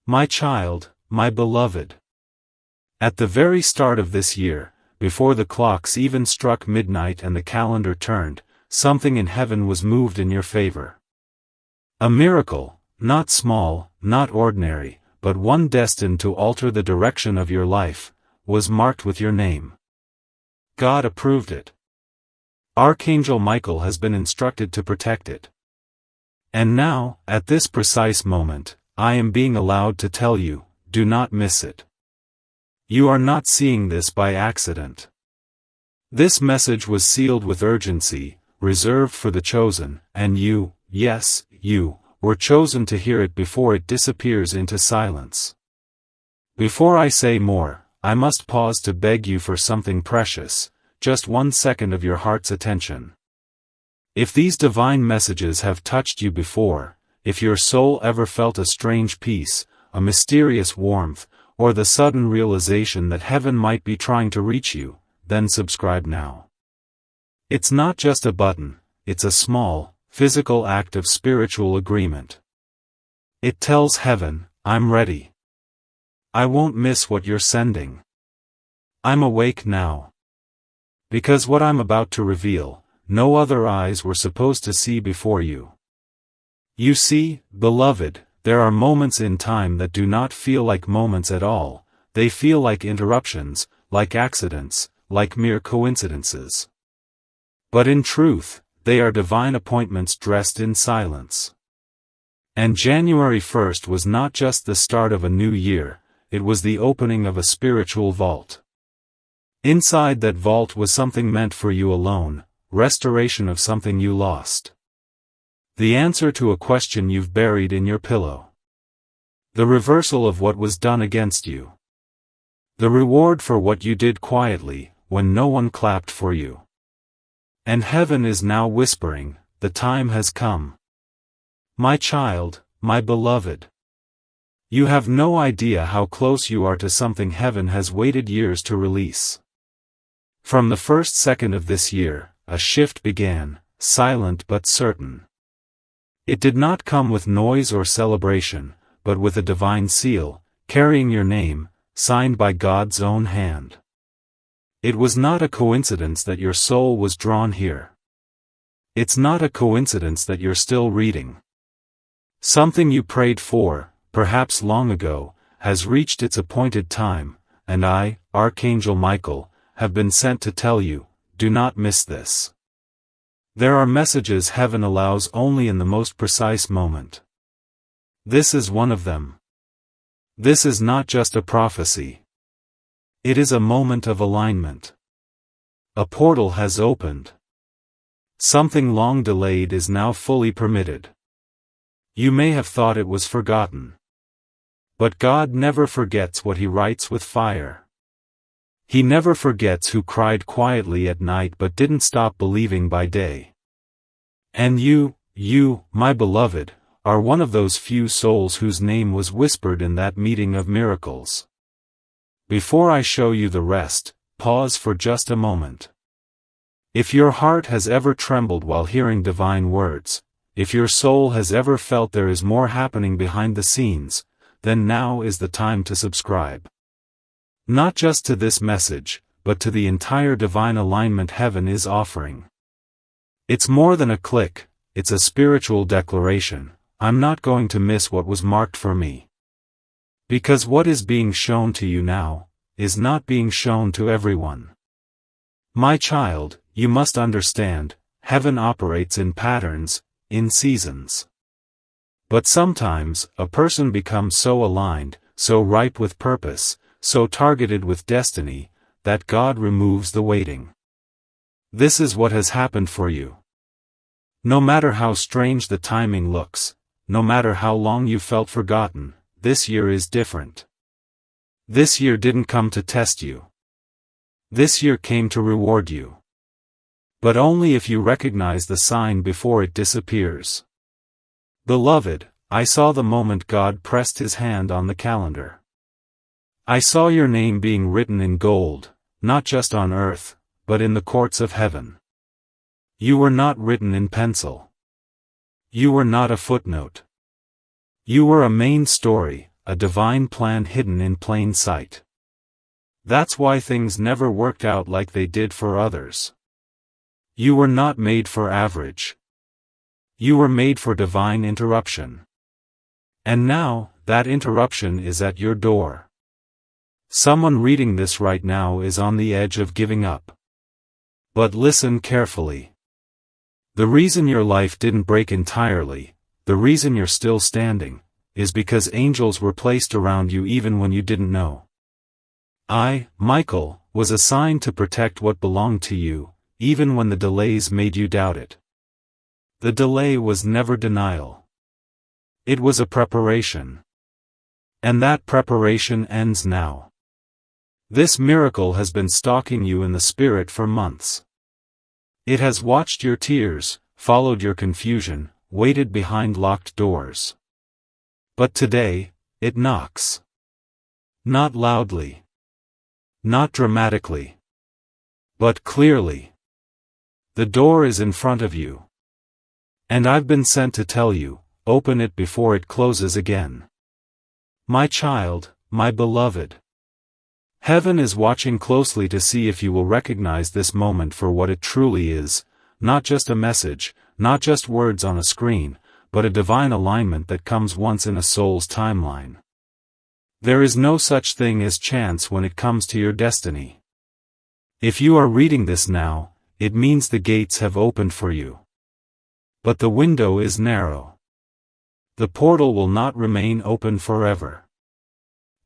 My child, my beloved. At the very start of this year, before the clocks even struck midnight and the calendar turned, something in heaven was moved in your favor. A miracle, not small, not ordinary, but one destined to alter the direction of your life, was marked with your name. God approved it. Archangel Michael has been instructed to protect it. And now, at this precise moment, I am being allowed to tell you, do not miss it. You are not seeing this by accident. This message was sealed with urgency, reserved for the chosen, and you, yes, you, were chosen to hear it before it disappears into silence. Before I say more, I must pause to beg you for something precious, just 1 second of your heart's attention. If these divine messages have touched you before, if your soul ever felt a strange peace, a mysterious warmth, or the sudden realization that heaven might be trying to reach you, then subscribe now. It's not just a button, it's a small, physical act of spiritual agreement. It tells heaven, I'm ready. I won't miss what you're sending. I'm awake now. Because what I'm about to reveal, no other eyes were supposed to see before you. You see, beloved, there are moments in time that do not feel like moments at all, they feel like interruptions, like accidents, like mere coincidences. But in truth, they are divine appointments dressed in silence. And January 1st was not just the start of a new year, it was the opening of a spiritual vault. Inside that vault was something meant for you alone, restoration of something you lost. The answer to a question you've buried in your pillow. The reversal of what was done against you. The reward for what you did quietly, when no one clapped for you. And heaven is now whispering, the time has come. My child, my beloved. You have no idea how close you are to something heaven has waited years to release. From the first second of this year, a shift began, silent but certain. It did not come with noise or celebration, but with a divine seal, carrying your name, signed by God's own hand. It was not a coincidence that your soul was drawn here. It's not a coincidence that you're still reading. Something you prayed for, perhaps long ago, has reached its appointed time, and I, Archangel Michael, have been sent to tell you, do not miss this. There are messages heaven allows only in the most precise moment. This is one of them. This is not just a prophecy. It is a moment of alignment. A portal has opened. Something long delayed is now fully permitted. You may have thought it was forgotten. But God never forgets what He writes with fire. He never forgets who cried quietly at night but didn't stop believing by day. And you, my beloved, are one of those few souls whose name was whispered in that meeting of miracles. Before I show you the rest, pause for just a moment. If your heart has ever trembled while hearing divine words, if your soul has ever felt there is more happening behind the scenes, then now is the time to subscribe. Not just to this message, but to the entire divine alignment heaven is offering. It's more than a click, it's a spiritual declaration. I'm not going to miss what was marked for me. Because what is being shown to you now, is not being shown to everyone. My child, you must understand, heaven operates in patterns, in seasons. But sometimes, a person becomes so aligned, so ripe with purpose, so targeted with destiny, that God removes the waiting. This is what has happened for you. No matter how strange the timing looks, no matter how long you felt forgotten, this year is different. This year didn't come to test you. This year came to reward you. But only if you recognize the sign before it disappears. Beloved, I saw the moment God pressed His hand on the calendar. I saw your name being written in gold, not just on earth, but in the courts of heaven. You were not written in pencil. You were not a footnote. You were a main story, a divine plan hidden in plain sight. That's why things never worked out like they did for others. You were not made for average. You were made for divine interruption. And now, that interruption is at your door. Someone reading this right now is on the edge of giving up. But listen carefully. The reason your life didn't break entirely, the reason you're still standing, is because angels were placed around you even when you didn't know. I, Michael, was assigned to protect what belonged to you, even when the delays made you doubt it. The delay was never denial. It was a preparation. And that preparation ends now. This miracle has been stalking you in the spirit for months. It has watched your tears, followed your confusion, waited behind locked doors. But today, it knocks. Not loudly. Not dramatically. But clearly. The door is in front of you. And I've been sent to tell you, open it before it closes again. My child, my beloved. Heaven is watching closely to see if you will recognize this moment for what it truly is, not just a message, not just words on a screen, but a divine alignment that comes once in a soul's timeline. There is no such thing as chance when it comes to your destiny. If you are reading this now, it means the gates have opened for you. But the window is narrow. The portal will not remain open forever.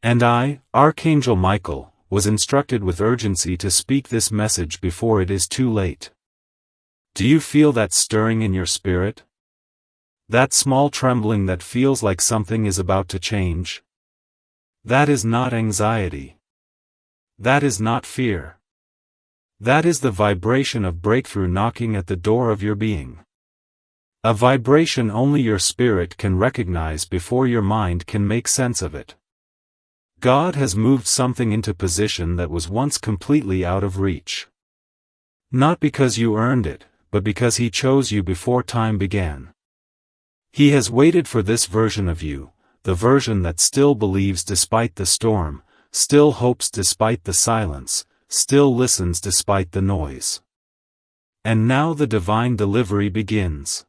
And I, Archangel Michael, was instructed with urgency to speak this message before it is too late. Do you feel that stirring in your spirit? That small trembling that feels like something is about to change? That is not anxiety. That is not fear. That is the vibration of breakthrough knocking at the door of your being. A vibration only your spirit can recognize before your mind can make sense of it. God has moved something into position that was once completely out of reach. Not because you earned it, but because He chose you before time began. He has waited for this version of you, the version that still believes despite the storm, still hopes despite the silence, still listens despite the noise. And now the divine delivery begins.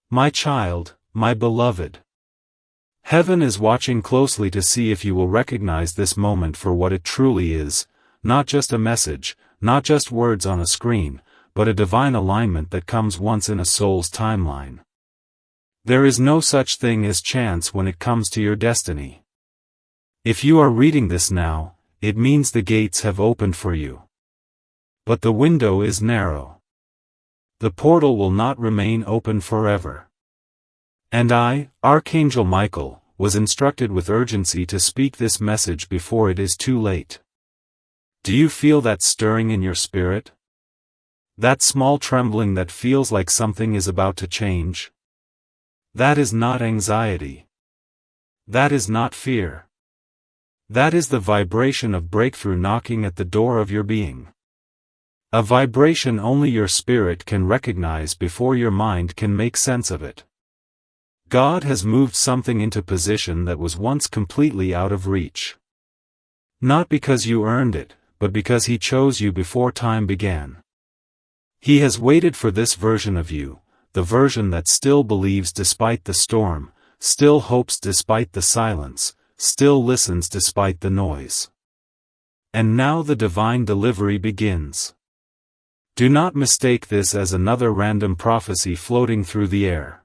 My child, my beloved. Heaven is watching closely to see if you will recognize this moment for what it truly is, not just a message, not just words on a screen, but a divine alignment that comes once in a soul's timeline. There is no such thing as chance when it comes to your destiny. If you are reading this now, it means the gates have opened for you. But the window is narrow. The portal will not remain open forever. And I, Archangel Michael, was instructed with urgency to speak this message before it is too late. Do you feel that stirring in your spirit? That small trembling that feels like something is about to change? That is not anxiety. That is not fear. That is the vibration of breakthrough knocking at the door of your being. A vibration only your spirit can recognize before your mind can make sense of it. God has moved something into position that was once completely out of reach. Not because you earned it, but because He chose you before time began. He has waited for this version of you, the version that still believes despite the storm, still hopes despite the silence, still listens despite the noise. And now the divine delivery begins. Do not mistake this as another random prophecy floating through the air.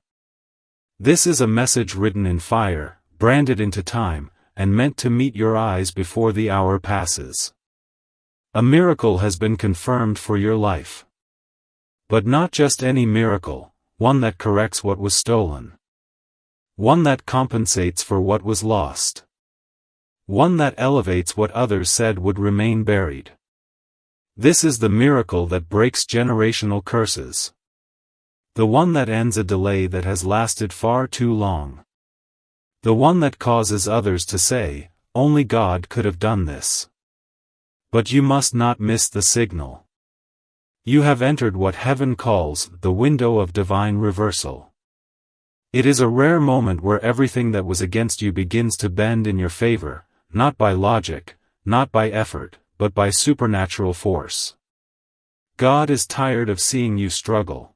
This is a message written in fire, branded into time, and meant to meet your eyes before the hour passes. A miracle has been confirmed for your life. But not just any miracle, one that corrects what was stolen. One that compensates for what was lost. One that elevates what others said would remain buried. This is the miracle that breaks generational curses. The one that ends a delay that has lasted far too long. The one that causes others to say, only God could have done this. But you must not miss the signal. You have entered what heaven calls the window of divine reversal. It is a rare moment where everything that was against you begins to bend in your favor, not by logic, not by effort, but by supernatural force. God is tired of seeing you struggle.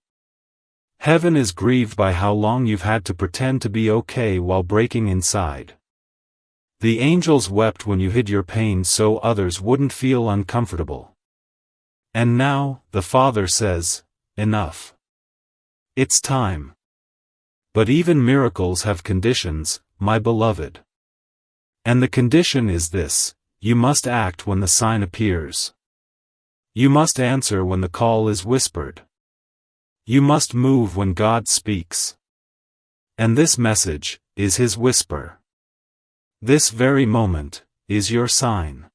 Heaven is grieved by how long you've had to pretend to be okay while breaking inside. The angels wept when you hid your pain so others wouldn't feel uncomfortable. And now, the Father says, enough. It's time. But even miracles have conditions, my beloved. And the condition is this: you must act when the sign appears. You must answer when the call is whispered. You must move when God speaks. And this message is His whisper. This very moment is your sign.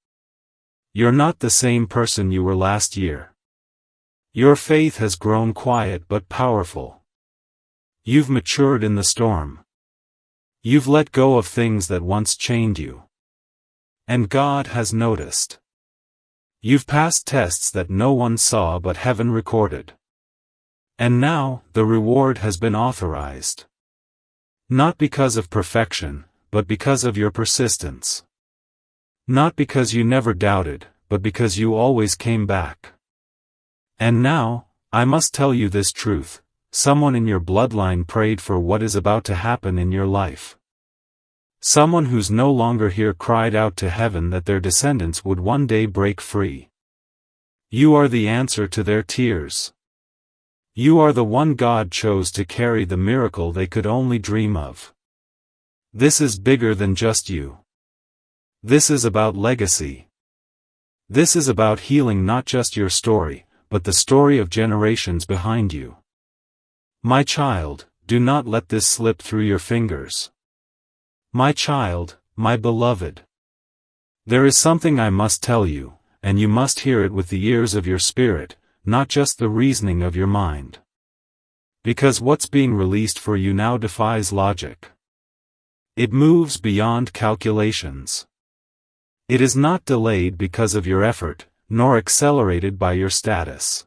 You're not the same person you were last year. Your faith has grown quiet but powerful. You've matured in the storm. You've let go of things that once chained you. And God has noticed. You've passed tests that no one saw but heaven recorded. And now, the reward has been authorized. Not because of perfection, but because of your persistence. Not because you never doubted, but because you always came back. And now, I must tell you this truth: someone in your bloodline prayed for what is about to happen in your life. Someone who's no longer here cried out to heaven that their descendants would one day break free. You are the answer to their tears. You are the one God chose to carry the miracle they could only dream of. This is bigger than just you. This is about legacy. This is about healing not just your story, but the story of generations behind you. My child, do not let this slip through your fingers. My child, my beloved. There is something I must tell you, and you must hear it with the ears of your spirit, not just the reasoning of your mind. Because what's being released for you now defies logic. It moves beyond calculations. It is not delayed because of your effort, nor accelerated by your status.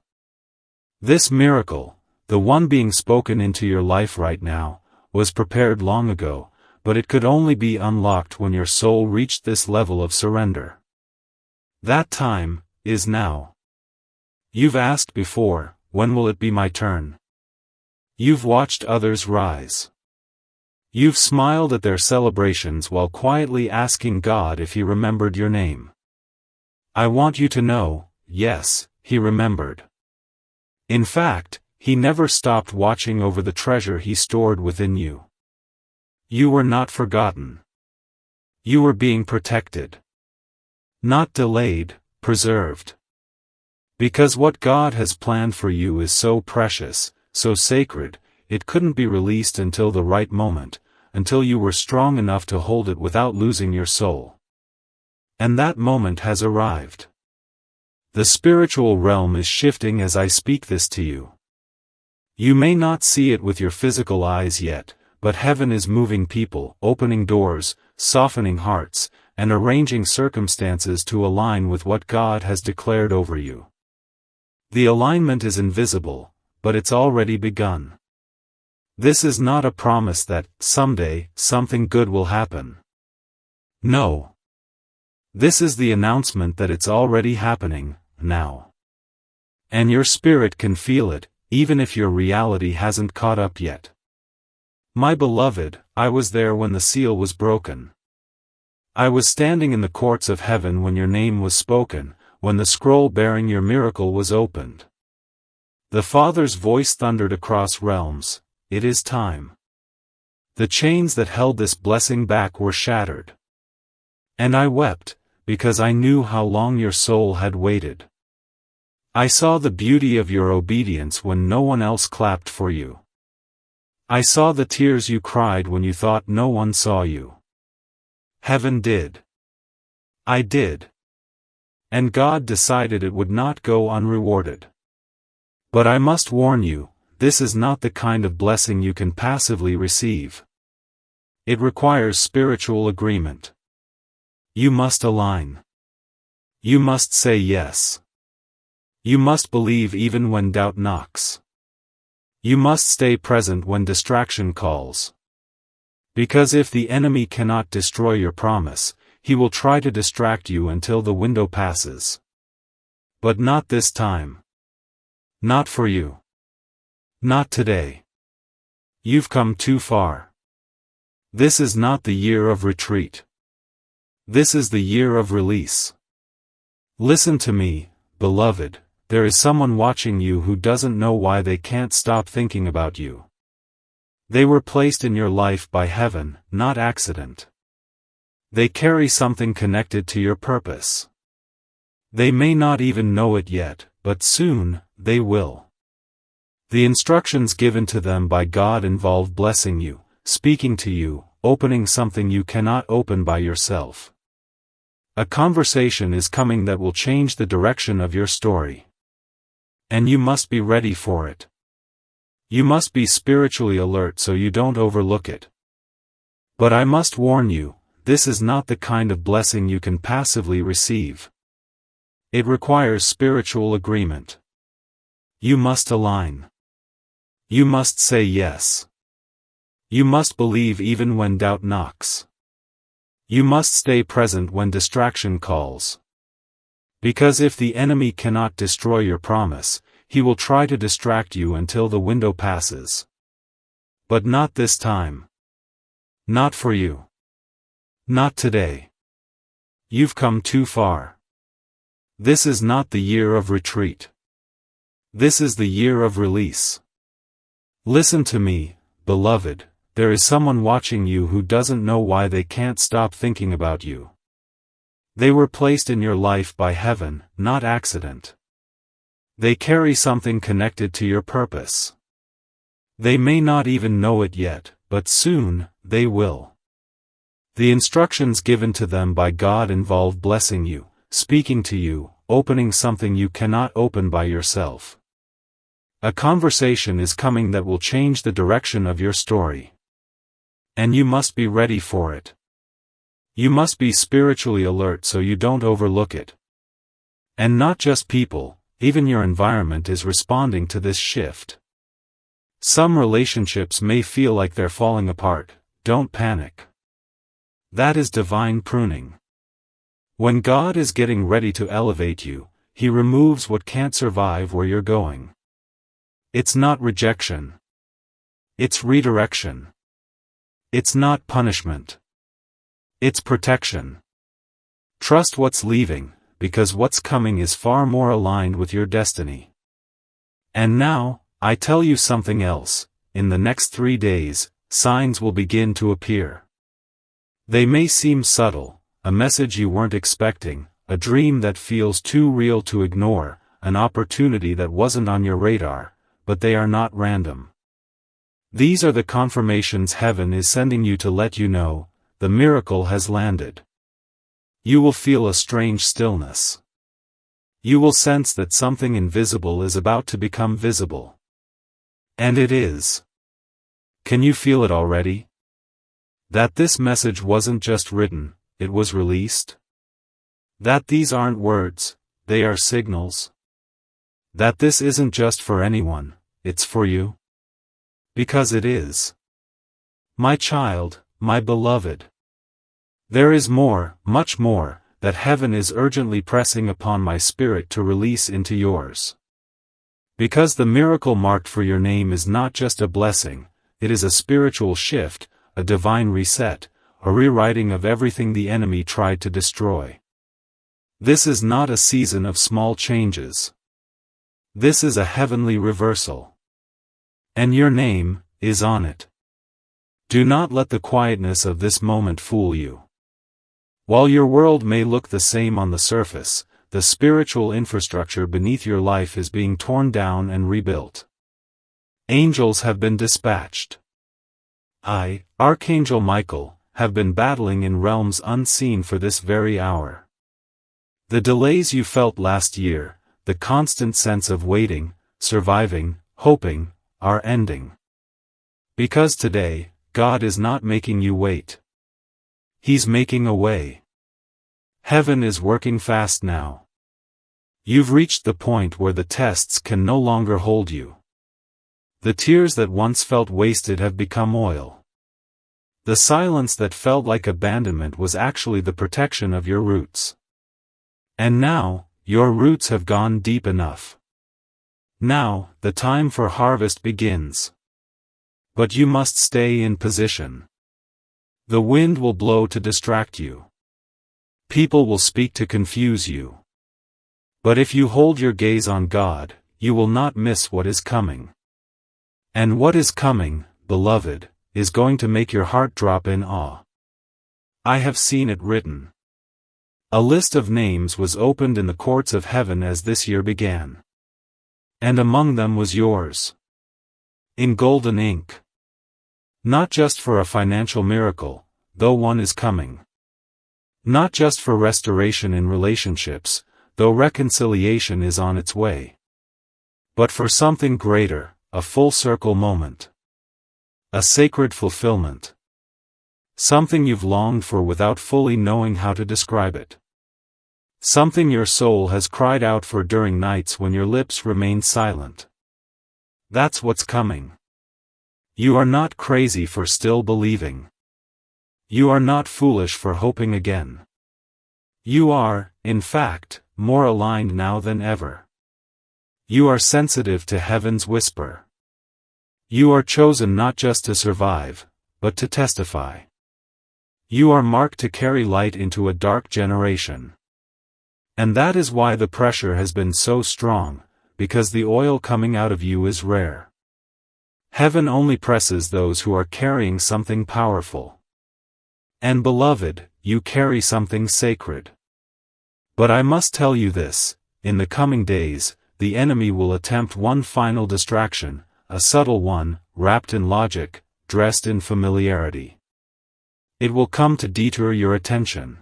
This miracle, the one being spoken into your life right now, was prepared long ago, but it could only be unlocked when your soul reached this level of surrender. That time is now. You've asked before, when will it be my turn? You've watched others rise. You've smiled at their celebrations while quietly asking God if He remembered your name. I want you to know, yes, He remembered. In fact, He never stopped watching over the treasure He stored within you. You were not forgotten. You were being protected. Not delayed, preserved. Because what God has planned for you is so precious, so sacred, it couldn't be released until the right moment, until you were strong enough to hold it without losing your soul. And that moment has arrived. The spiritual realm is shifting as I speak this to you. You may not see it with your physical eyes yet, but heaven is moving people, opening doors, softening hearts, and arranging circumstances to align with what God has declared over you. The alignment is invisible, but it's already begun. This is not a promise that, someday, something good will happen. No. This is the announcement that it's already happening, now. And your spirit can feel it, even if your reality hasn't caught up yet. My beloved, I was there when the seal was broken. I was standing in the courts of heaven when your name was spoken, when the scroll bearing your miracle was opened. The Father's voice thundered across realms, it is time. The chains that held this blessing back were shattered. And I wept, because I knew how long your soul had waited. I saw the beauty of your obedience when no one else clapped for you. I saw the tears you cried when you thought no one saw you. Heaven did. I did. And God decided it would not go unrewarded. But I must warn you, this is not the kind of blessing you can passively receive. It requires spiritual agreement. You must align. You must say yes. You must believe even when doubt knocks. You must stay present when distraction calls. Because if the enemy cannot destroy your promise, he will try to distract you until the window passes. But not this time. Not for you. Not today. You've come too far. This is not the year of retreat. This is the year of release. Listen to me, beloved, there is someone watching you who doesn't know why they can't stop thinking about you. They were placed in your life by heaven, not accident. They carry something connected to your purpose. They may not even know it yet, but soon, they will. The instructions given to them by God involve blessing you, speaking to you, opening something you cannot open by yourself. A conversation is coming that will change the direction of your story. And you must be ready for it. You must be spiritually alert so you don't overlook it. But I must warn you, this is not the kind of blessing you can passively receive. It requires spiritual agreement. You must align. You must say yes. You must believe even when doubt knocks. You must stay present when distraction calls. Because if the enemy cannot destroy your promise, he will try to distract you until the window passes. But not this time. Not for you. Not today. You've come too far. This is not the year of retreat. This is the year of release. Listen to me, beloved, there is someone watching you who doesn't know why they can't stop thinking about you. They were placed in your life by heaven, not accident. They carry something connected to your purpose. They may not even know it yet, but soon, they will. The instructions given to them by God involve blessing you, speaking to you, opening something you cannot open by yourself. A conversation is coming that will change the direction of your story. And you must be ready for it. You must be spiritually alert so you don't overlook it. And not just people, even your environment is responding to this shift. Some relationships may feel like they're falling apart. Don't panic. That is divine pruning. When God is getting ready to elevate you, He removes what can't survive where you're going. It's not rejection. It's redirection. It's not punishment. It's protection. Trust what's leaving, because what's coming is far more aligned with your destiny. And now, I tell you something else, in the next 3 days, signs will begin to appear. They may seem subtle, a message you weren't expecting, a dream that feels too real to ignore, an opportunity that wasn't on your radar, but they are not random. These are the confirmations heaven is sending you to let you know, the miracle has landed. You will feel a strange stillness. You will sense that something invisible is about to become visible. And it is. Can you feel it already? That this message wasn't just written, it was released? That these aren't words, they are signals? That this isn't just for anyone, it's for you? Because it is. My child, my beloved. There is more, much more, that heaven is urgently pressing upon my spirit to release into yours. Because the miracle marked for your name is not just a blessing, it is a spiritual shift, a divine reset, a rewriting of everything the enemy tried to destroy. This is not a season of small changes. This is a heavenly reversal. And your name is on it. Do not let the quietness of this moment fool you. While your world may look the same on the surface, the spiritual infrastructure beneath your life is being torn down and rebuilt. Angels have been dispatched. I, Archangel Michael, have been battling in realms unseen for this very hour. The delays you felt last year, the constant sense of waiting, surviving, hoping, are ending. Because today, God is not making you wait. He's making a way. Heaven is working fast now. You've reached the point where the tests can no longer hold you. The tears that once felt wasted have become oil. The silence that felt like abandonment was actually the protection of your roots. And now, your roots have gone deep enough. Now, the time for harvest begins. But you must stay in position. The wind will blow to distract you. People will speak to confuse you. But if you hold your gaze on God, you will not miss what is coming. And what is coming, beloved, is going to make your heart drop in awe. I have seen it written. A list of names was opened in the courts of heaven as this year began. And among them was yours. In golden ink. Not just for a financial miracle, though one is coming. Not just for restoration in relationships, though reconciliation is on its way. But for something greater, a full circle moment. A sacred fulfillment. Something you've longed for without fully knowing how to describe it. Something your soul has cried out for during nights when your lips remained silent. That's what's coming. You are not crazy for still believing. You are not foolish for hoping again. You are, in fact, more aligned now than ever. You are sensitive to heaven's whisper. You are chosen not just to survive, but to testify. You are marked to carry light into a dark generation. And that is why the pressure has been so strong, because the oil coming out of you is rare. Heaven only presses those who are carrying something powerful. And beloved, you carry something sacred. But I must tell you this, in the coming days, the enemy will attempt one final distraction, a subtle one, wrapped in logic, dressed in familiarity. It will come to detour your attention.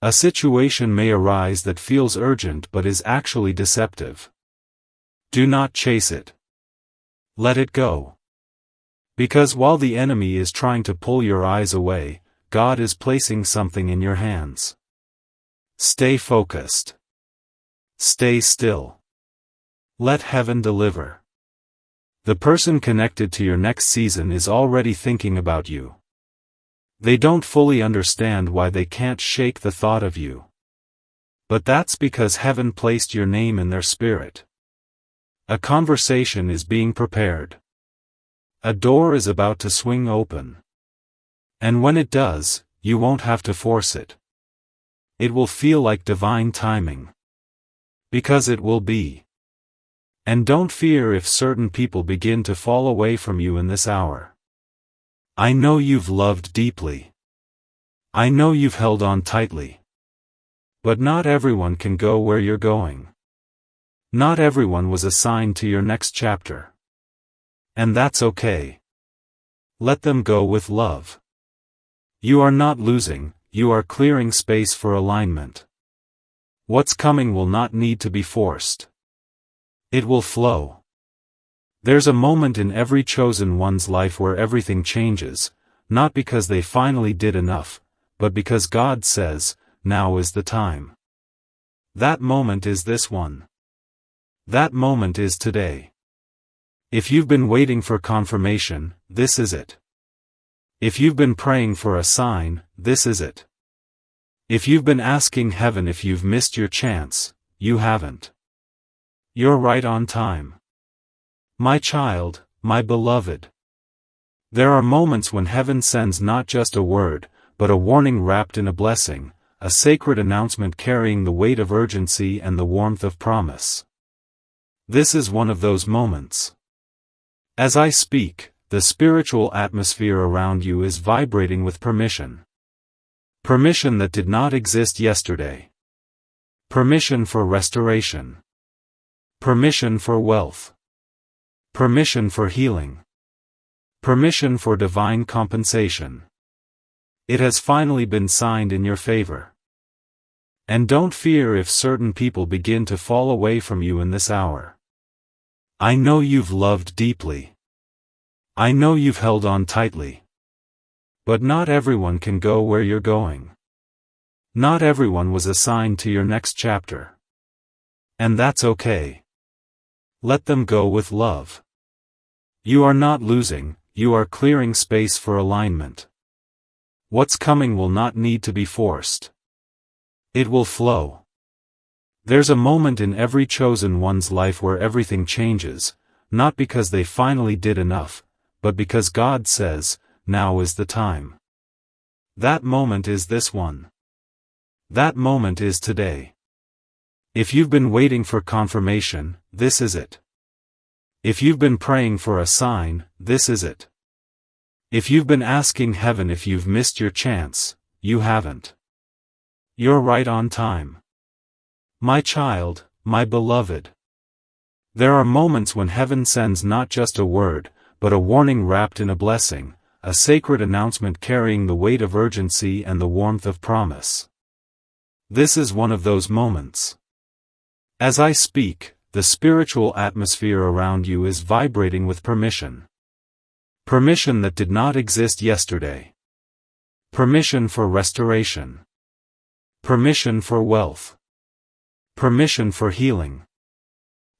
A situation may arise that feels urgent but is actually deceptive. Do not chase it. Let it go. Because while the enemy is trying to pull your eyes away, God is placing something in your hands. Stay focused. Stay still. Let heaven deliver. The person connected to your next season is already thinking about you. They don't fully understand why they can't shake the thought of you. But that's because heaven placed your name in their spirit. A conversation is being prepared. A door is about to swing open. And when it does, you won't have to force it. It will feel like divine timing. Because it will be. And don't fear if certain people begin to fall away from you in this hour. I know you've loved deeply. I know you've held on tightly. But not everyone can go where you're going. Not everyone was assigned to your next chapter. And that's okay. Let them go with love. You are not losing, you are clearing space for alignment. What's coming will not need to be forced. It will flow. There's a moment in every chosen one's life where everything changes, not because they finally did enough, but because God says, now is the time. That moment is this one. That moment is today. If you've been waiting for confirmation, this is it. If you've been praying for a sign, this is it. If you've been asking heaven if you've missed your chance, you haven't. You're right on time. My child, my beloved. There are moments when heaven sends not just a word, but a warning wrapped in a blessing, a sacred announcement carrying the weight of urgency and the warmth of promise. This is one of those moments. As I speak, the spiritual atmosphere around you is vibrating with permission. Permission that did not exist yesterday. Permission for restoration. Permission for wealth. Permission for healing. Permission for divine compensation. It has finally been signed in your favor. And don't fear if certain people begin to fall away from you in this hour. I know you've loved deeply. I know you've held on tightly. But not everyone can go where you're going. Not everyone was assigned to your next chapter. And that's okay. Let them go with love. You are not losing, you are clearing space for alignment. What's coming will not need to be forced. It will flow. There's a moment in every chosen one's life where everything changes, not because they finally did enough, but because God says, now is the time. That moment is this one. That moment is today. If you've been waiting for confirmation, this is it. If you've been praying for a sign, this is it. If you've been asking heaven if you've missed your chance, you haven't. You're right on time. My child, my beloved. There are moments when heaven sends not just a word, but a warning wrapped in a blessing, a sacred announcement carrying the weight of urgency and the warmth of promise. This is one of those moments. As I speak, the spiritual atmosphere around you is vibrating with permission. Permission that did not exist yesterday. Permission for restoration. Permission for wealth. Permission for healing.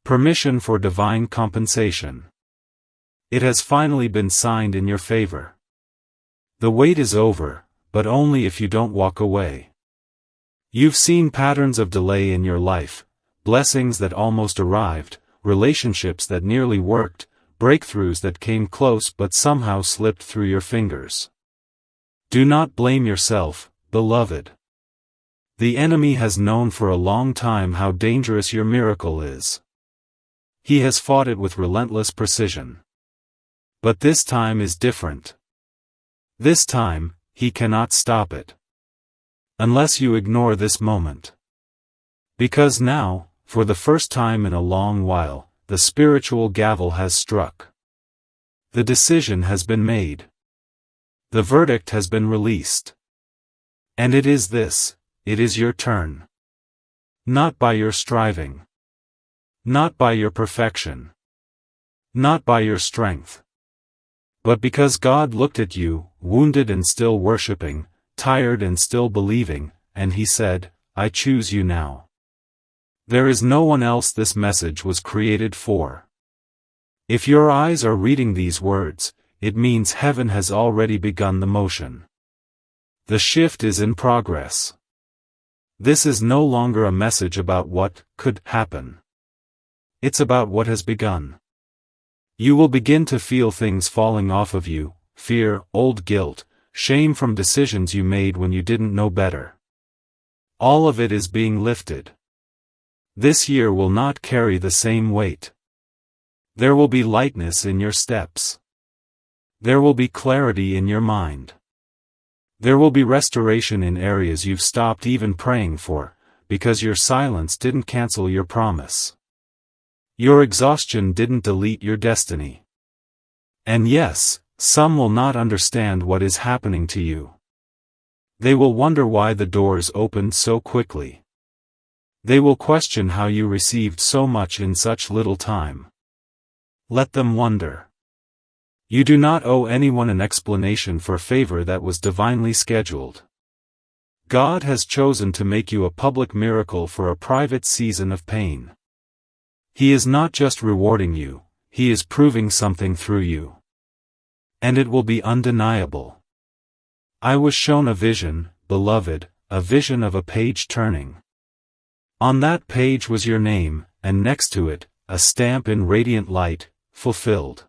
Permission for divine compensation. It has finally been signed in your favor. The wait is over, but only if you don't walk away. You've seen patterns of delay in your life, blessings that almost arrived, relationships that nearly worked, breakthroughs that came close but somehow slipped through your fingers. Do not blame yourself, beloved. The enemy has known for a long time how dangerous your miracle is. He has fought it with relentless precision. But this time is different. This time, he cannot stop it. Unless you ignore this moment. Because now, for the first time in a long while, the spiritual gavel has struck. The decision has been made. The verdict has been released. And it is this, it is your turn. Not by your striving. Not by your perfection. Not by your strength. But because God looked at you, wounded and still worshiping, tired and still believing, and He said, I choose you now. There is no one else this message was created for. If your eyes are reading these words, it means heaven has already begun the motion. The shift is in progress. This is no longer a message about what could happen. It's about what has begun. You will begin to feel things falling off of you, fear, old guilt, shame from decisions you made when you didn't know better. All of it is being lifted. This year will not carry the same weight. There will be lightness in your steps. There will be clarity in your mind. There will be restoration in areas you've stopped even praying for, because your silence didn't cancel your promise. Your exhaustion didn't delete your destiny. And yes, some will not understand what is happening to you. They will wonder why the doors opened so quickly. They will question how you received so much in such little time. Let them wonder. You do not owe anyone an explanation for favor that was divinely scheduled. God has chosen to make you a public miracle for a private season of pain. He is not just rewarding you, He is proving something through you. And it will be undeniable. I was shown a vision, beloved, a vision of a page turning. On that page was your name, and next to it, a stamp in radiant light, fulfilled.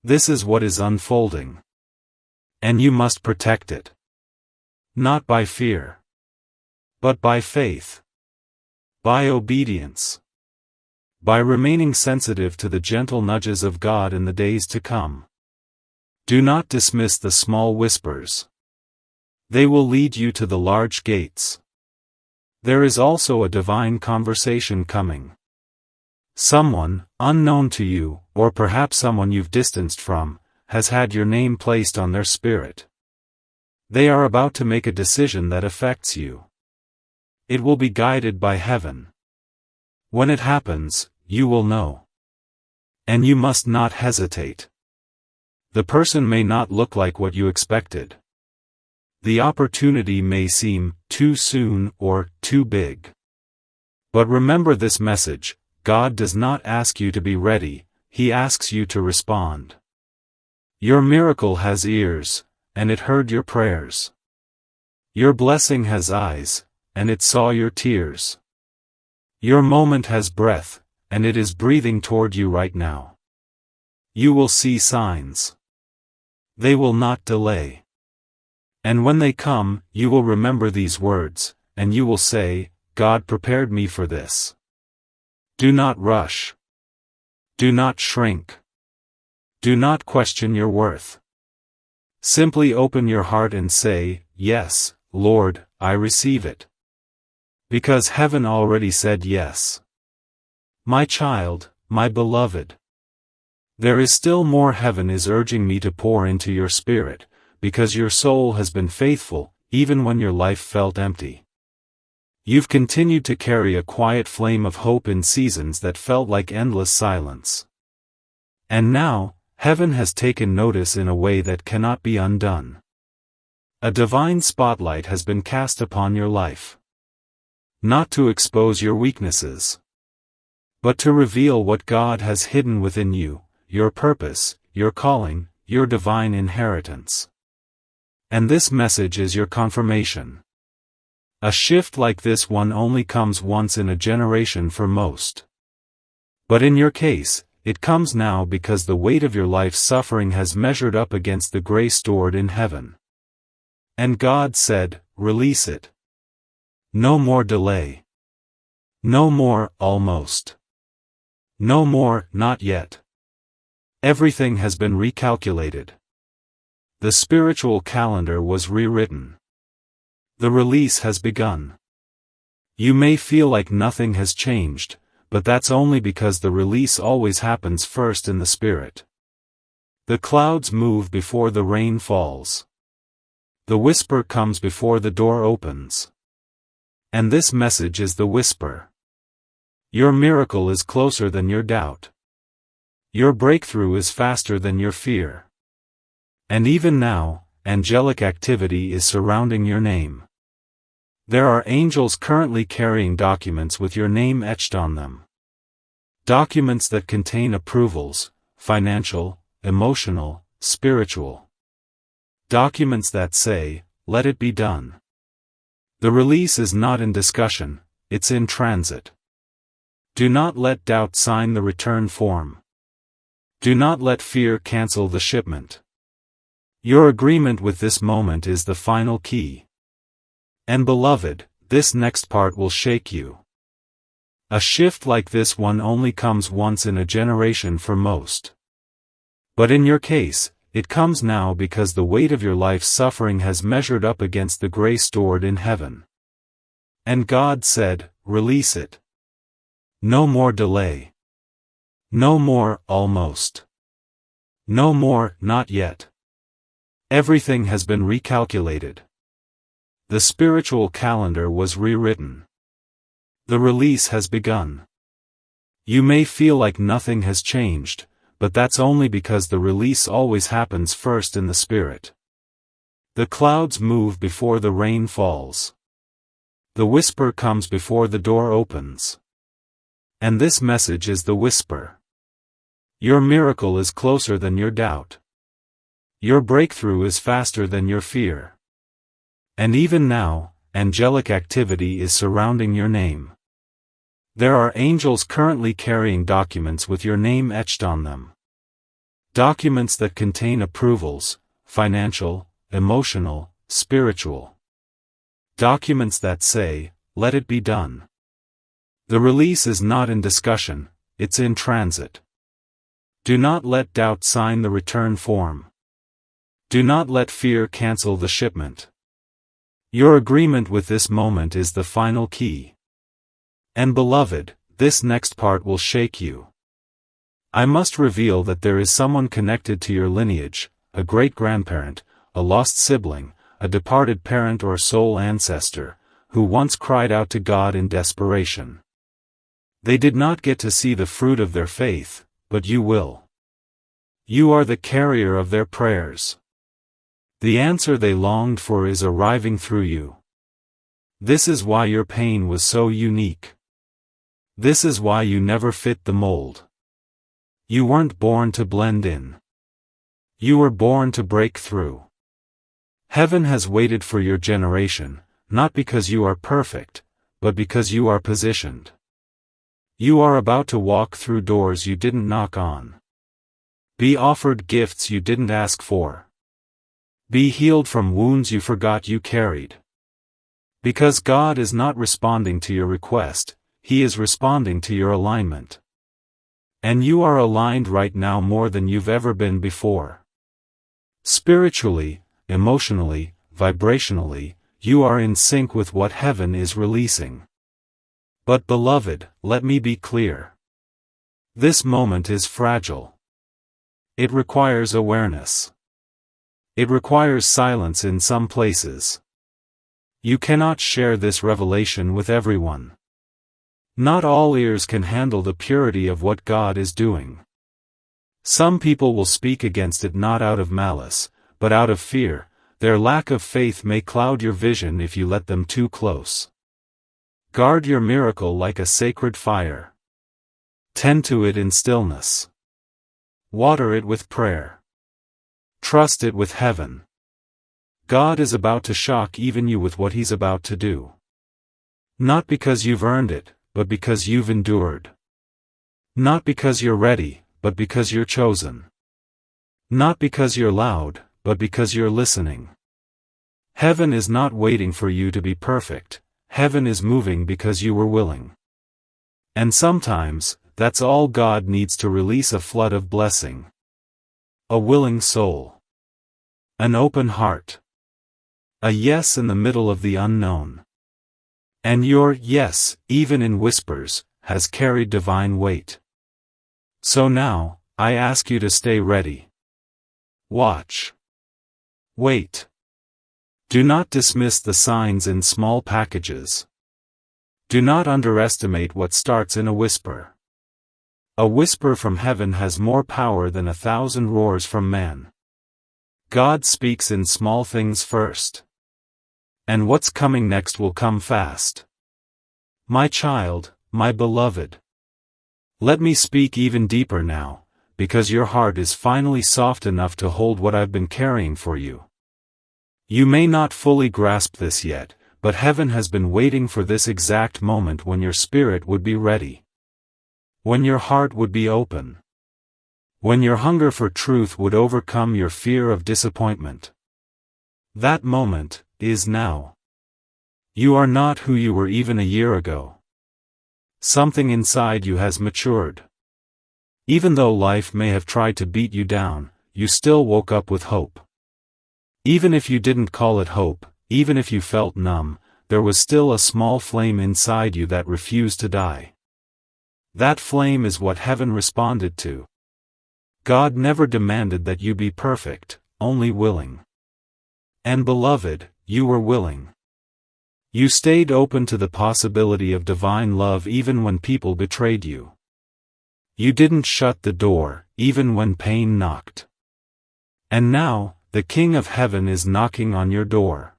This is what is unfolding. And you must protect it. Not by fear. But by faith. By obedience. By remaining sensitive to the gentle nudges of God in the days to come. Do not dismiss the small whispers. They will lead you to the large gates. There is also a divine conversation coming. Someone, unknown to you, or perhaps someone you've distanced from, has had your name placed on their spirit. They are about to make a decision that affects you. It will be guided by heaven. When it happens, you will know. And you must not hesitate. The person may not look like what you expected. The opportunity may seem too soon or too big. But remember this message, God does not ask you to be ready, he asks you to respond. Your miracle has ears, and it heard your prayers. Your blessing has eyes, and it saw your tears. Your moment has breath, and it is breathing toward you right now. You will see signs. They will not delay. And when they come, you will remember these words, and you will say, God prepared me for this. Do not rush. Do not shrink. Do not question your worth. Simply open your heart and say, Yes, Lord, I receive it. Because heaven already said yes. My child, my beloved. There is still more. Heaven is urging me to pour into your spirit, because your soul has been faithful, even when your life felt empty. You've continued to carry a quiet flame of hope in seasons that felt like endless silence. And now, heaven has taken notice in a way that cannot be undone. A divine spotlight has been cast upon your life. Not to expose your weaknesses, but to reveal what God has hidden within you, your purpose, your calling, your divine inheritance. And this message is your confirmation. A shift like this one only comes once in a generation for most. But in your case, it comes now because the weight of your life's suffering has measured up against the grace stored in heaven. And God said, release it. No more delay. No more, almost. No more, not yet. Everything has been recalculated. The spiritual calendar was rewritten. The release has begun. You may feel like nothing has changed, but that's only because the release always happens first in the spirit. The clouds move before the rain falls. The whisper comes before the door opens. And this message is the whisper. Your miracle is closer than your doubt. Your breakthrough is faster than your fear. And even now, angelic activity is surrounding your name. There are angels currently carrying documents with your name etched on them. Documents that contain approvals, financial, emotional, spiritual. Documents that say, let it be done. The release is not in discussion, it's in transit. Do not let doubt sign the return form. Do not let fear cancel the shipment. Your agreement with this moment is the final key. And beloved, this next part will shake you. A shift like this one only comes once in a generation for most. But in your case, it comes now because the weight of your life's suffering has measured up against the grace stored in heaven. And God said, release it. No more delay. No more, almost. No more, not yet. Everything has been recalculated. The spiritual calendar was rewritten. The release has begun. You may feel like nothing has changed, but that's only because the release always happens first in the spirit. The clouds move before the rain falls. The whisper comes before the door opens. And this message is the whisper. Your miracle is closer than your doubt. Your breakthrough is faster than your fear. And even now, angelic activity is surrounding your name. There are angels currently carrying documents with your name etched on them. Documents that contain approvals, financial, emotional, spiritual. Documents that say, let it be done. The release is not in discussion, it's in transit. Do not let doubt sign the return form. Do not let fear cancel the shipment. Your agreement with this moment is the final key. And beloved, this next part will shake you. I must reveal that there is someone connected to your lineage, a great-grandparent, a lost sibling, a departed parent or soul ancestor, who once cried out to God in desperation. They did not get to see the fruit of their faith, but you will. You are the carrier of their prayers. The answer they longed for is arriving through you. This is why your pain was so unique. This is why you never fit the mold. You weren't born to blend in. You were born to break through. Heaven has waited for your generation, not because you are perfect, but because you are positioned. You are about to walk through doors you didn't knock on. Be offered gifts you didn't ask for. Be healed from wounds you forgot you carried. Because God is not responding to your request, He is responding to your alignment. And you are aligned right now more than you've ever been before. Spiritually, emotionally, vibrationally, you are in sync with what heaven is releasing. But beloved, let me be clear. This moment is fragile. It requires awareness. It requires silence in some places. You cannot share this revelation with everyone. Not all ears can handle the purity of what God is doing. Some people will speak against it not out of malice, but out of fear. Their lack of faith may cloud your vision if you let them too close. Guard your miracle like a sacred fire. Tend to it in stillness. Water it with prayer. Trust it with heaven. God is about to shock even you with what He's about to do. Not because you've earned it, but because you've endured. Not because you're ready, but because you're chosen. Not because you're loud, but because you're listening. Heaven is not waiting for you to be perfect. Heaven is moving because you were willing. And sometimes, that's all God needs to release a flood of blessing. A willing soul. An open heart. A yes in the middle of the unknown. And your yes, even in whispers, has carried divine weight. So now, I ask you to stay ready. Watch. Wait. Do not dismiss the signs in small packages. Do not underestimate what starts in a whisper. A whisper from heaven has more power than 1,000 roars from man. God speaks in small things first. And what's coming next will come fast. My child, my beloved. Let me speak even deeper now, because your heart is finally soft enough to hold what I've been carrying for you. You may not fully grasp this yet, but heaven has been waiting for this exact moment when your spirit would be ready. When your heart would be open. When your hunger for truth would overcome your fear of disappointment. That moment is now. You are not who you were even a year ago. Something inside you has matured. Even though life may have tried to beat you down, you still woke up with hope. Even if you didn't call it hope, even if you felt numb, there was still a small flame inside you that refused to die. That flame is what heaven responded to. God never demanded that you be perfect, only willing. And beloved, you were willing. You stayed open to the possibility of divine love even when people betrayed you. You didn't shut the door, even when pain knocked. And now, the King of Heaven is knocking on your door.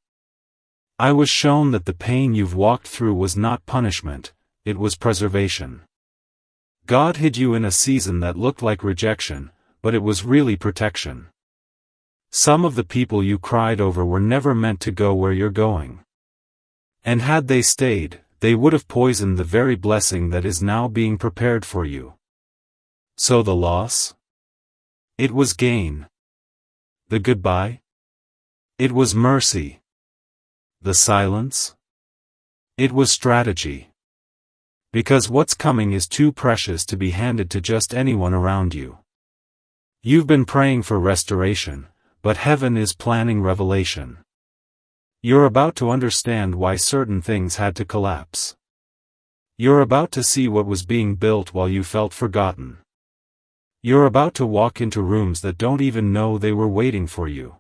I was shown that the pain you've walked through was not punishment, it was preservation. God hid you in a season that looked like rejection, but it was really protection. Some of the people you cried over were never meant to go where you're going. And had they stayed, they would have poisoned the very blessing that is now being prepared for you. So the loss? It was gain. The goodbye? It was mercy. The silence? It was strategy. Because what's coming is too precious to be handed to just anyone around you. You've been praying for restoration, but heaven is planning revelation. You're about to understand why certain things had to collapse. You're about to see what was being built while you felt forgotten. You're about to walk into rooms that don't even know they were waiting for you.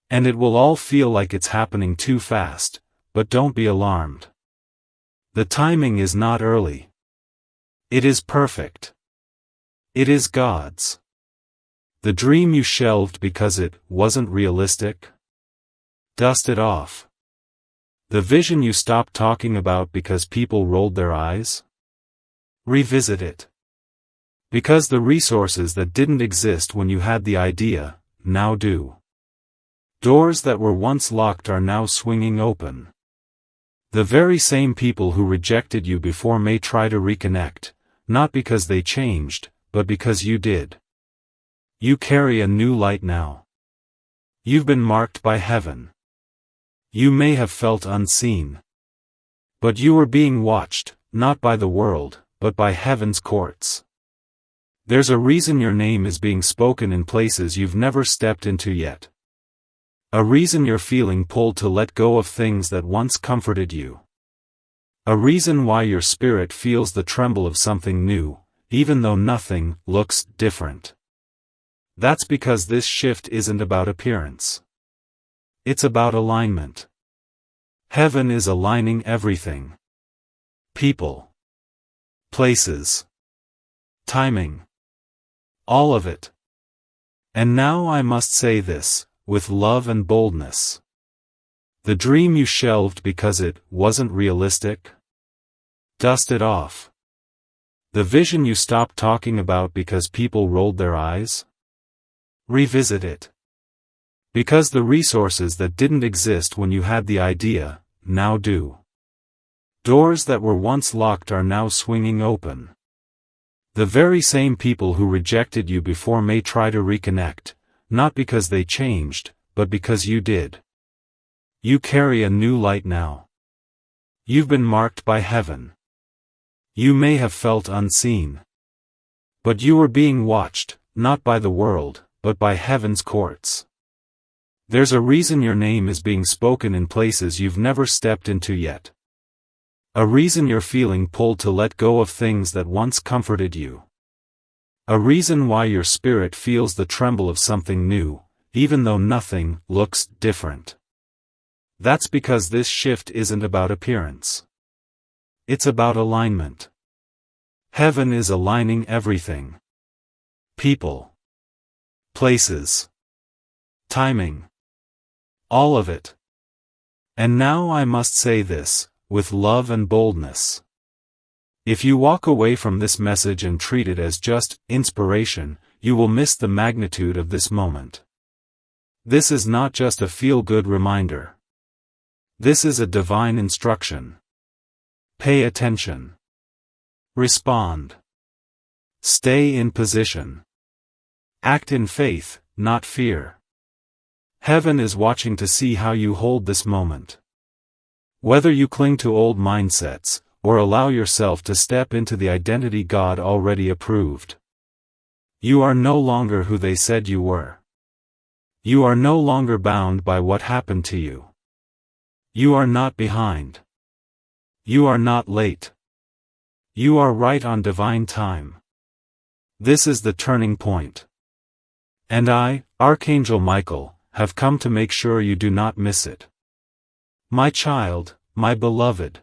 And it will all feel like it's happening too fast, but don't be alarmed. The timing is not early. It is perfect. It is God's. The dream you shelved because it wasn't realistic? Dust it off. The vision you stopped talking about because people rolled their eyes? Revisit it. Because the resources that didn't exist when you had the idea, now do. Doors that were once locked are now swinging open. The very same people who rejected you before may try to reconnect, not because they changed, but because you did. You carry a new light now. You've been marked by heaven. You may have felt unseen. But you were being watched, not by the world, but by heaven's courts. There's a reason your name is being spoken in places you've never stepped into yet. A reason you're feeling pulled to let go of things that once comforted you. A reason why your spirit feels the tremble of something new, even though nothing looks different. That's because this shift isn't about appearance. It's about alignment. Heaven is aligning everything. People. Places. Timing. All of it. And now I must say this, with love and boldness. The dream you shelved because it wasn't realistic? Dust it off. The vision you stopped talking about because people rolled their eyes? Revisit it. Because the resources that didn't exist when you had the idea, now do. Doors that were once locked are now swinging open. The very same people who rejected you before may try to reconnect, not because they changed, but because you did. You carry a new light now. You've been marked by heaven. You may have felt unseen. But you were being watched, not by the world, but by heaven's courts. There's a reason your name is being spoken in places you've never stepped into yet. A reason you're feeling pulled to let go of things that once comforted you. A reason why your spirit feels the tremble of something new, even though nothing looks different. That's because this shift isn't about appearance. It's about alignment. Heaven is aligning everything. People. Places. Timing. All of it. And now I must say this, with love and boldness. If you walk away from this message and treat it as just inspiration, you will miss the magnitude of this moment. This is not just a feel-good reminder. This is a divine instruction. Pay attention. Respond. Stay in position. Act in faith, not fear. Heaven is watching to see how you hold this moment. Whether you cling to old mindsets, or allow yourself to step into the identity God already approved. You are no longer who they said you were. You are no longer bound by what happened to you. You are not behind. You are not late. You are right on divine time. This is the turning point. And I, Archangel Michael, have come to make sure you do not miss it. My child, my beloved.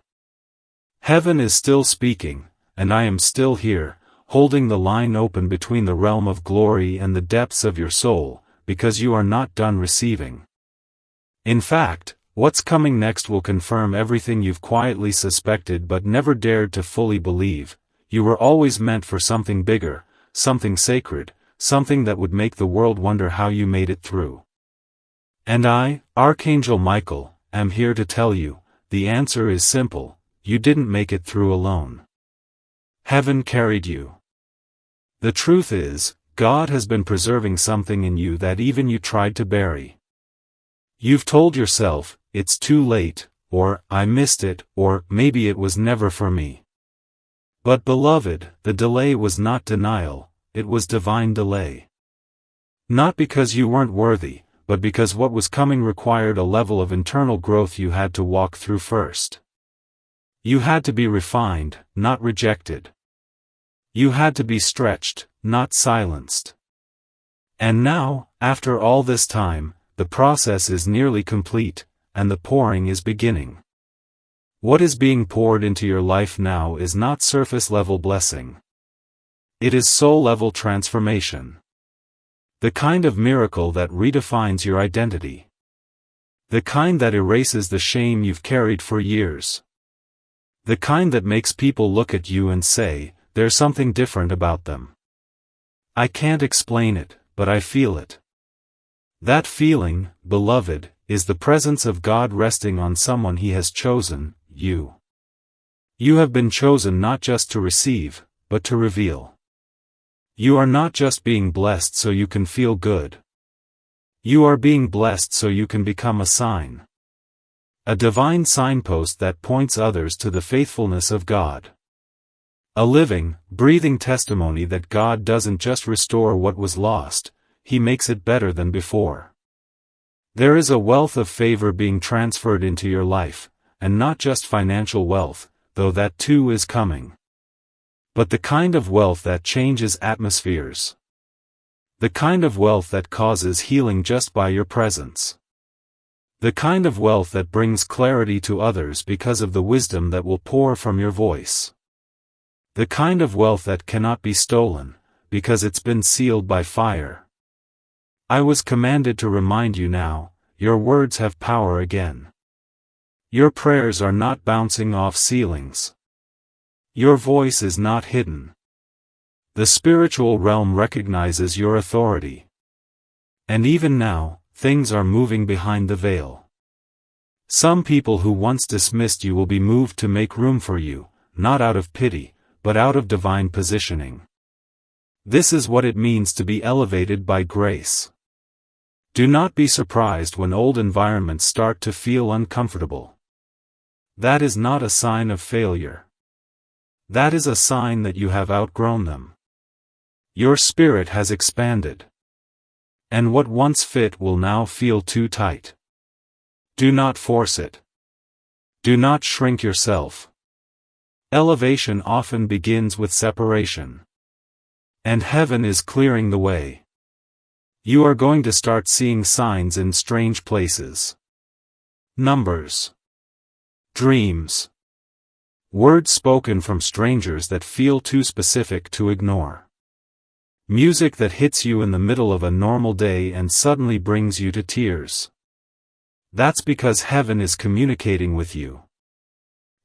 Heaven is still speaking, and I am still here, holding the line open between the realm of glory and the depths of your soul, because you are not done receiving. In fact, what's coming next will confirm everything you've quietly suspected but never dared to fully believe. You were always meant for something bigger, something sacred, something that would make the world wonder how you made it through. And I, Archangel Michael, am here to tell you, the answer is simple, you didn't make it through alone. Heaven carried you. The truth is, God has been preserving something in you that even you tried to bury. You've told yourself, it's too late, or I missed it, or maybe it was never for me. But beloved, the delay was not denial, it was divine delay. Not because you weren't worthy, but because what was coming required a level of internal growth you had to walk through first. You had to be refined, not rejected. You had to be stretched, not silenced. And now, after all this time, the process is nearly complete, and the pouring is beginning. What is being poured into your life now is not surface-level blessing. It is soul-level transformation. The kind of miracle that redefines your identity. The kind that erases the shame you've carried for years. The kind that makes people look at you and say, there's something different about them. I can't explain it, but I feel it. That feeling, beloved, is the presence of God resting on someone He has chosen, you. You have been chosen not just to receive, but to reveal. You are not just being blessed so you can feel good. You are being blessed so you can become a sign. A divine signpost that points others to the faithfulness of God. A living, breathing testimony that God doesn't just restore what was lost, He makes it better than before. There is a wealth of favor being transferred into your life, and not just financial wealth, though that too is coming. But the kind of wealth that changes atmospheres. The kind of wealth that causes healing just by your presence. The kind of wealth that brings clarity to others because of the wisdom that will pour from your voice. The kind of wealth that cannot be stolen, because it's been sealed by fire. I was commanded to remind you now, your words have power again. Your prayers are not bouncing off ceilings. Your voice is not hidden. The spiritual realm recognizes your authority. And even now, things are moving behind the veil. Some people who once dismissed you will be moved to make room for you, not out of pity, but out of divine positioning. This is what it means to be elevated by grace. Do not be surprised when old environments start to feel uncomfortable. That is not a sign of failure. That is a sign that you have outgrown them. Your spirit has expanded. And what once fit will now feel too tight. Do not force it. Do not shrink yourself. Elevation often begins with separation. And heaven is clearing the way. You are going to start seeing signs in strange places. Numbers. Dreams. Words spoken from strangers that feel too specific to ignore. Music that hits you in the middle of a normal day and suddenly brings you to tears. That's because heaven is communicating with you.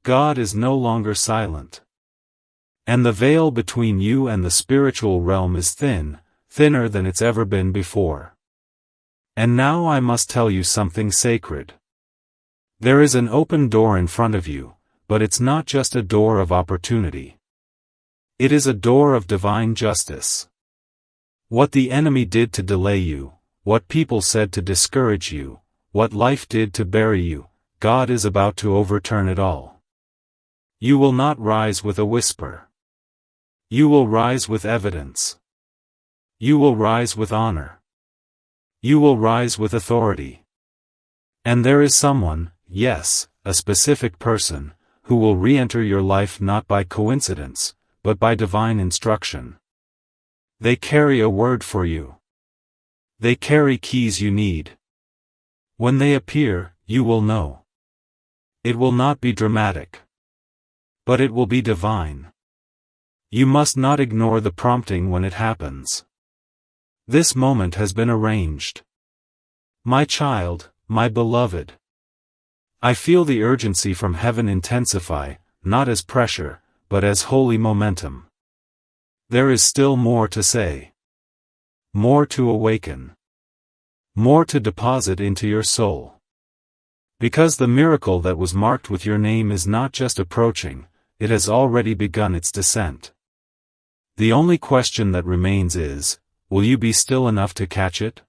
God is no longer silent. And the veil between you and the spiritual realm is thin, thinner than it's ever been before. And now I must tell you something sacred. There is an open door in front of you, but it's not just a door of opportunity. It is a door of divine justice. What the enemy did to delay you, what people said to discourage you, what life did to bury you, God is about to overturn it all. You will not rise with a whisper. You will rise with evidence. You will rise with honor. You will rise with authority. And there is someone, yes, a specific person, who will re-enter your life not by coincidence, but by divine instruction. They carry a word for you. They carry keys you need. When they appear, you will know. It will not be dramatic. But it will be divine. You must not ignore the prompting when it happens. This moment has been arranged. My child, my beloved. I feel the urgency from heaven intensify, not as pressure, but as holy momentum. There is still more to say. More to awaken. More to deposit into your soul. Because the miracle that was marked with your name is not just approaching, it has already begun its descent. The only question that remains is, will you be still enough to catch it?